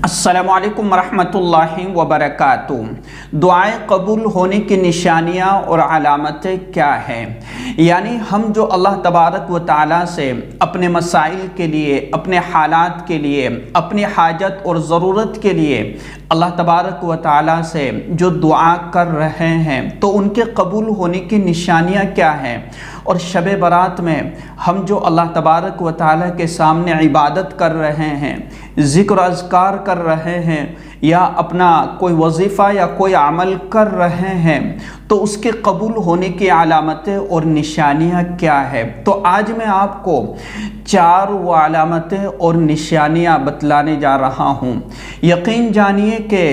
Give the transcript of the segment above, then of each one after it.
السلام علیکم ورحمۃ اللہ وبرکاتہ۔ دعائیں قبول ہونے کی نشانیاں اور علامتیں کیا ہیں؟ یعنی ہم جو اللہ تبارک و تعالیٰ سے اپنے مسائل کے لیے، اپنے حالات کے لیے، اپنی حاجت اور ضرورت کے لیے اللہ تبارک و تعالیٰ سے جو دعا کر رہے ہیں تو ان کے قبول ہونے کی نشانیاں کیا ہیں؟ اور شب برات میں ہم جو اللہ تبارک و تعالیٰ کے سامنے عبادت کر رہے ہیں، ذکر و اذکار کر رہے ہیں، یا اپنا کوئی وظیفہ یا کوئی عمل کر رہے ہیں تو اس کے قبول ہونے کی علامتیں اور نشانیاں کیا ہے؟ تو آج میں آپ کو 4 وہ علامتیں اور نشانیاں بتلانے جا رہا ہوں۔ یقین جانیے کہ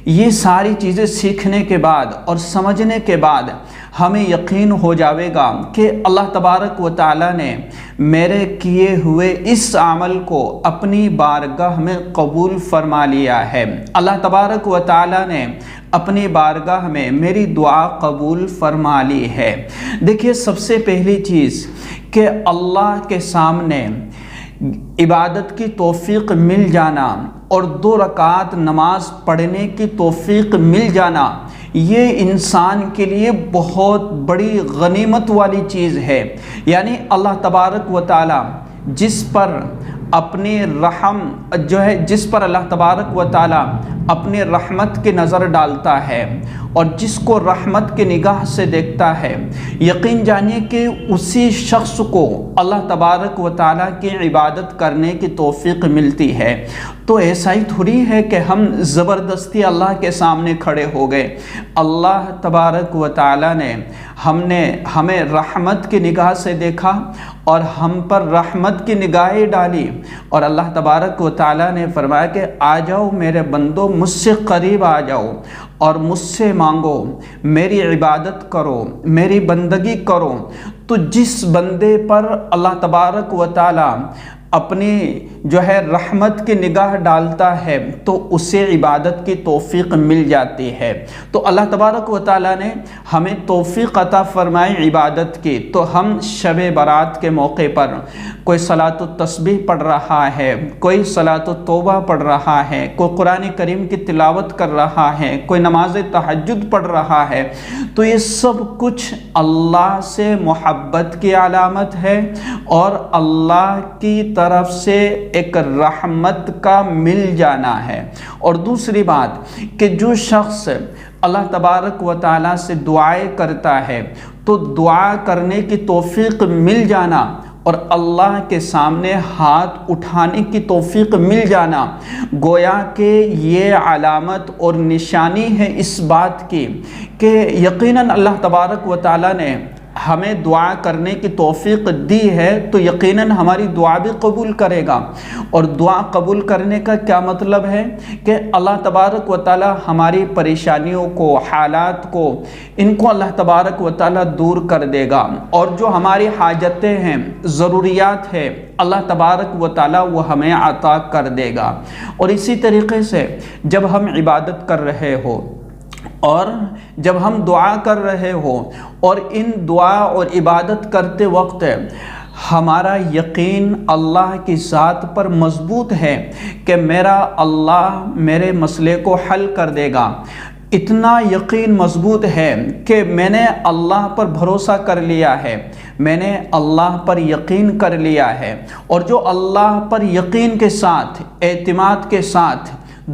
یہ ساری چیزیں سیکھنے کے بعد اور سمجھنے کے بعد ہمیں یقین ہو جاوے گا کہ اللہ تبارک و تعالیٰ نے میرے کیے ہوئے اس عمل کو اپنی بارگاہ میں قبول فرما لیا ہے۔ اللہ تبارک و تعالیٰ نے اپنی بارگاہ میں میری دعا قبول فرما لی ہے۔ دیکھیے، سب سے پہلی چیز کہ اللہ کے سامنے عبادت کی توفیق مل جانا اور 2 رکعت نماز پڑھنے کی توفیق مل جانا، یہ انسان کے لیے بہت بڑی غنیمت والی چیز ہے۔ یعنی اللہ تبارک و تعالیٰ جس پر اپنی جس پر اللہ تبارک و تعالیٰ اپنی رحمت کی نظر ڈالتا ہے اور جس کو رحمت کی نگاہ سے دیکھتا ہے، یقین جانیے کہ اسی شخص کو اللہ تبارک و تعالیٰ کی عبادت کرنے کی توفیق ملتی ہے۔ تو ایسا ہی تھوڑی ہے کہ ہم زبردستی اللہ کے سامنے کھڑے ہو گئے۔ اللہ تبارک و تعالیٰ نے ہمیں رحمت کی نگاہ سے دیکھا اور ہم پر رحمت کی نگاہیں ڈالی، اور اللہ تبارک و تعالیٰ نے فرمایا کہ آ جاؤ میرے بندو، مجھ سے قریب آ جاؤ اور مجھ سے مانگو، میری عبادت کرو، میری بندگی کرو۔ تو جس بندے پر اللہ تبارک و تعالیٰ اپنی رحمت کی نگاہ ڈالتا ہے تو اسے عبادت کی توفیق مل جاتی ہے۔ تو اللہ تبارک و تعالیٰ نے ہمیں توفیق عطا فرمائی عبادت کی۔ تو ہم شب برات کے موقع پر کوئی صلاۃ التسبیح پڑھ رہا ہے، کوئی صلاۃ التوبہ پڑھ رہا ہے، کوئی قرآن کریم کی تلاوت کر رہا ہے، کوئی نماز تہجد پڑھ رہا ہے، تو یہ سب کچھ اللہ سے محبت کی علامت ہے اور اللہ کی طرف سے ایک رحمت کا مل جانا ہے۔ اور دوسری بات کہ جو شخص اللہ تبارک و تعالیٰ سے دعائیں کرتا ہے تو دعا کرنے کی توفیق مل جانا اور اللہ کے سامنے ہاتھ اٹھانے کی توفیق مل جانا، گویا کہ یہ علامت اور نشانی ہے اس بات کی کہ یقیناً اللہ تبارک و تعالیٰ نے ہمیں دعا کرنے کی توفیق دی ہے تو یقیناً ہماری دعا بھی قبول کرے گا۔ اور دعا قبول کرنے کا کیا مطلب ہے کہ اللہ تبارک و تعالیٰ ہماری پریشانیوں کو، حالات کو، ان کو اللہ تبارک و تعالیٰ دور کر دے گا، اور جو ہماری حاجتیں ہیں، ضروریات ہیں، اللہ تبارک و تعالیٰ وہ ہمیں عطا کر دے گا۔ اور اسی طریقے سے جب ہم عبادت کر رہے ہو اور جب ہم دعا کر رہے ہو اور ان دعا اور عبادت کرتے وقت ہمارا یقین اللہ کی ذات پر مضبوط ہے کہ میرا اللہ میرے مسئلے کو حل کر دے گا، اتنا یقین مضبوط ہے کہ میں نے اللہ پر بھروسہ کر لیا ہے، میں نے اللہ پر یقین کر لیا ہے، اور جو اللہ پر یقین کے ساتھ، اعتماد کے ساتھ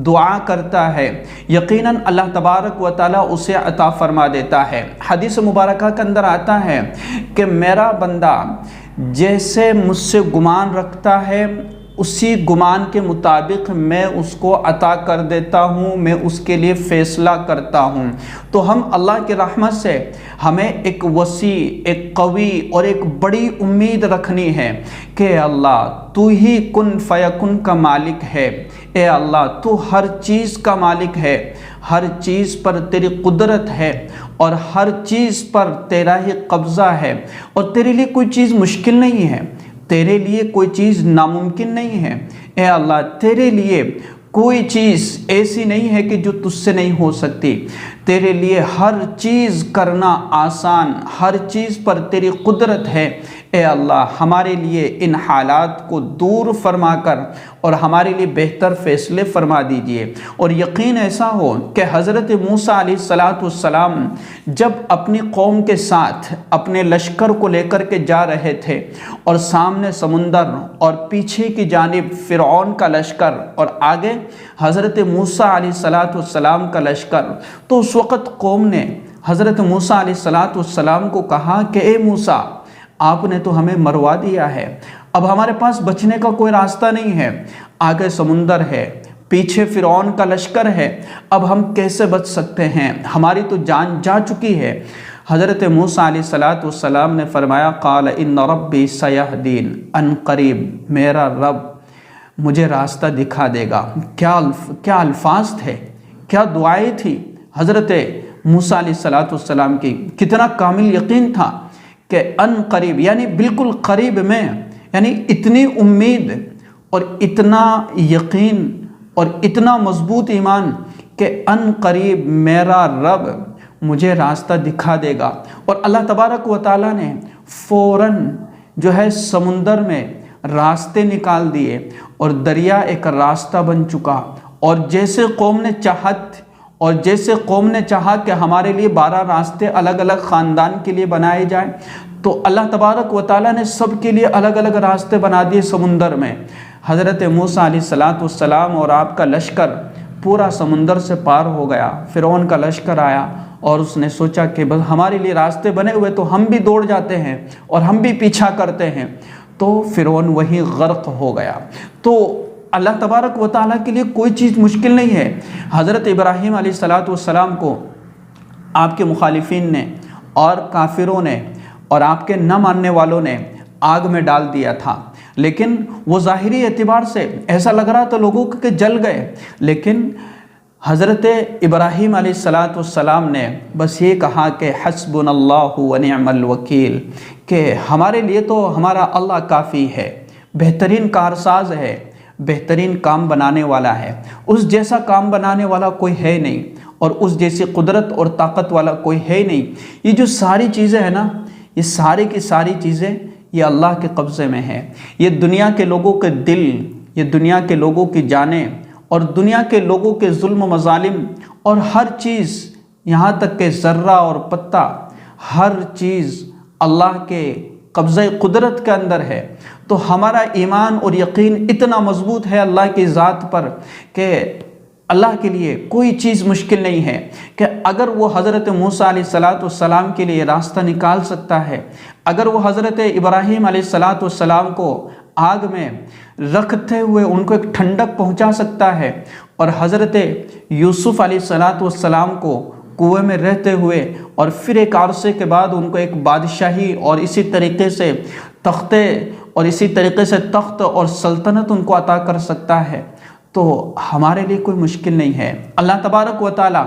دعا کرتا ہے یقیناً اللہ تبارک و تعالیٰ اسے عطا فرما دیتا ہے۔ حدیث مبارکہ کے اندر آتا ہے کہ میرا بندہ جیسے مجھ سے گمان رکھتا ہے اسی گمان کے مطابق میں اس کو عطا کر دیتا ہوں، میں اس کے لیے فیصلہ کرتا ہوں۔ تو ہم اللہ کی رحمت سے ہمیں ایک وسیع، ایک قوی اور ایک بڑی امید رکھنی ہے کہ اللہ تو ہی کن فیکن کا مالک ہے۔ اے اللہ تو ہر چیز کا مالک ہے، ہر چیز پر تیری قدرت ہے اور ہر چیز پر تیرا ہی قبضہ ہے، اور تیرے لیے کوئی چیز مشکل نہیں ہے، تیرے لیے کوئی چیز ناممکن نہیں ہے۔ اے اللہ تیرے لیے کوئی چیز ایسی نہیں ہے کہ جو تجھ سے نہیں ہو سکتی، تیرے لیے ہر چیز کرنا آسان، ہر چیز پر تیری قدرت ہے۔ اے اللہ ہمارے لیے ان حالات کو دور فرما کر اور ہمارے لیے بہتر فیصلے فرما دیجئے۔ اور یقین ایسا ہو کہ حضرت موسیٰ علیہ السلام جب اپنی قوم کے ساتھ اپنے لشکر کو لے کر کے جا رہے تھے اور سامنے سمندر اور پیچھے کی جانب فرعون کا لشکر اور آگے حضرت موسیٰ علیہ السلام کا لشکر، تو اس وقت قوم نے حضرت موسیٰ علیہ السلام کو کہا کہ اے موسیٰ، آپ نے تو ہمیں مروا دیا ہے، اب ہمارے پاس بچنے کا کوئی راستہ نہیں ہے، آگے سمندر ہے، پیچھے فرعون کا لشکر ہے، اب ہم کیسے بچ سکتے ہیں، ہماری تو جان جا چکی ہے۔ حضرت موسیٰ علیہ السلام نے فرمایا قال ان ربی سیہدین، ان قریب میرا رب مجھے راستہ دکھا دے گا۔ کیا الفاظ تھے، کیا دعائیں تھی حضرت موسیٰ علیہ السلام کی، کتنا کامل یقین تھا کہ ان قریب یعنی بالکل قریب میں، یعنی اتنی امید اور اتنا یقین اور اتنا مضبوط ایمان کہ ان قریب میرا رب مجھے راستہ دکھا دے گا۔ اور اللہ تبارک و تعالیٰ نے فوراً جو ہے سمندر میں راستے نکال دیے اور دریا ایک راستہ بن چکا، اور جیسے قوم نے چاہا کہ ہمارے لیے 12 راستے الگ الگ خاندان کے لیے بنائے جائیں، تو اللہ تبارک و تعالیٰ نے سب کے لیے الگ الگ راستے بنا دیے سمندر میں۔ حضرت موسیٰ علیہ السلام اور آپ کا لشکر پورا سمندر سے پار ہو گیا۔ فرعون کا لشکر آیا اور اس نے سوچا کہ بس ہمارے لیے راستے بنے ہوئے تو ہم بھی دوڑ جاتے ہیں اور ہم بھی پیچھا کرتے ہیں، تو فرعون وہیں غرق ہو گیا۔ تو اللہ تبارک و تعالیٰ کے لیے کوئی چیز مشکل نہیں ہے۔ حضرت ابراہیم علیہ السلام کو آپ کے مخالفین نے اور کافروں نے اور آپ کے نہ ماننے والوں نے آگ میں ڈال دیا تھا، لیکن وہ ظاہری اعتبار سے ایسا لگ رہا تھا لوگوں کہ جل گئے، لیکن حضرت ابراہیم علیہ السلام نے بس یہ کہا کہ حسبنا اللہ ونعم الوکیل، کہ ہمارے لیے تو ہمارا اللہ کافی ہے، بہترین کارساز ہے، بہترین کام بنانے والا ہے، اس جیسا کام بنانے والا کوئی ہے نہیں، اور اس جیسی قدرت اور طاقت والا کوئی ہے نہیں۔ یہ جو ساری چیزیں ہیں نا، یہ ساری کی ساری چیزیں یہ اللہ کے قبضے میں ہیں۔ یہ دنیا کے لوگوں کے دل، یہ دنیا کے لوگوں کی جانیں اور دنیا کے لوگوں کے ظلم و مظالم اور ہر چیز، یہاں تک کہ ذرہ اور پتہ، ہر چیز اللہ کے قبضہ قدرت کے اندر ہے۔ تو ہمارا ایمان اور یقین اتنا مضبوط ہے اللہ کی ذات پر کہ اللہ کے لیے کوئی چیز مشکل نہیں ہے، کہ اگر وہ حضرت موسیٰ علیہ السلام کے لیے راستہ نکال سکتا ہے، اگر وہ حضرت ابراہیم علیہ السلام کو آگ میں رکھتے ہوئے ان کو ایک ٹھنڈک پہنچا سکتا ہے، اور حضرت یوسف علیہ السلام کو کنویں میں رہتے ہوئے اور پھر ایک عرصے کے بعد ان کو ایک بادشاہی اور اسی طریقے سے تخت اور سلطنت ان کو عطا کر سکتا ہے، تو ہمارے لیے کوئی مشکل نہیں ہے۔ اللہ تبارک و تعالی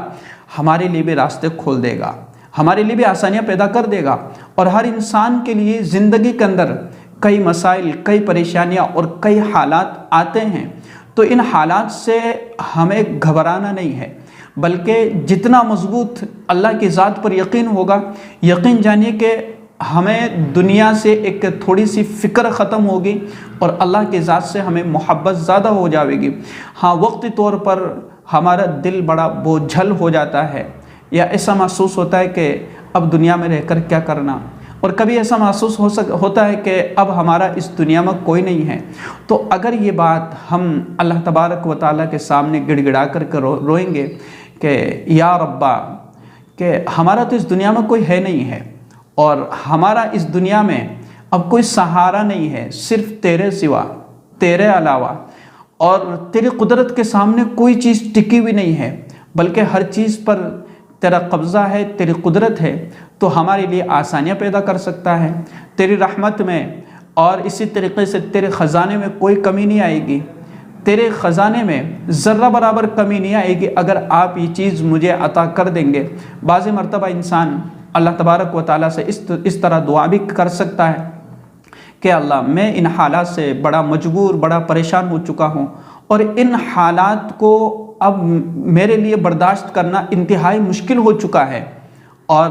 ہمارے لیے بھی راستے کھول دے گا، ہمارے لیے بھی آسانیاں پیدا کر دے گا۔ اور ہر انسان کے لیے زندگی کے اندر کئی مسائل، کئی پریشانیاں اور کئی حالات آتے ہیں، تو ان حالات سے ہمیں گھبرانا نہیں ہے، بلکہ جتنا مضبوط اللہ کی ذات پر یقین ہوگا، یقین جانیے کہ ہمیں دنیا سے ایک تھوڑی سی فکر ختم ہوگی اور اللہ کی ذات سے ہمیں محبت زیادہ ہو جائے گی۔ ہاں، وقتی طور پر ہمارا دل بڑا بوجھل ہو جاتا ہے، یا ایسا محسوس ہوتا ہے کہ اب دنیا میں رہ کر کیا کرنا، اور کبھی ایسا محسوس ہوتا ہے کہ اب ہمارا اس دنیا میں کوئی نہیں ہے۔ تو اگر یہ بات ہم اللہ تبارک و تعالیٰ کے سامنے گڑ گڑا کر کے روئیں گے کہ یا ربا، کہ ہمارا تو اس دنیا میں کوئی ہے نہیں ہے، اور ہمارا اس دنیا میں اب کوئی سہارا نہیں ہے، صرف تیرے سوا، تیرے علاوہ، اور تیری قدرت کے سامنے کوئی چیز ٹکی ہوئی نہیں ہے، بلکہ ہر چیز پر تیرا قبضہ ہے، تیری قدرت ہے، تو ہمارے لیے آسانیاں پیدا کر سکتا ہے۔ تیری رحمت میں اور اسی طریقے سے تیرے خزانے میں کوئی کمی نہیں آئے گی، تیرے خزانے میں ذرہ برابر کمی نہیں آئے گی اگر آپ یہ چیز مجھے عطا کر دیں گے۔ بعض مرتبہ انسان اللہ تبارک و تعالیٰ سے اس طرح دعا بھی کر سکتا ہے کہ اللہ، میں ان حالات سے بڑا مجبور، بڑا پریشان ہو چکا ہوں، اور ان حالات کو اب میرے لیے برداشت کرنا انتہائی مشکل ہو چکا ہے، اور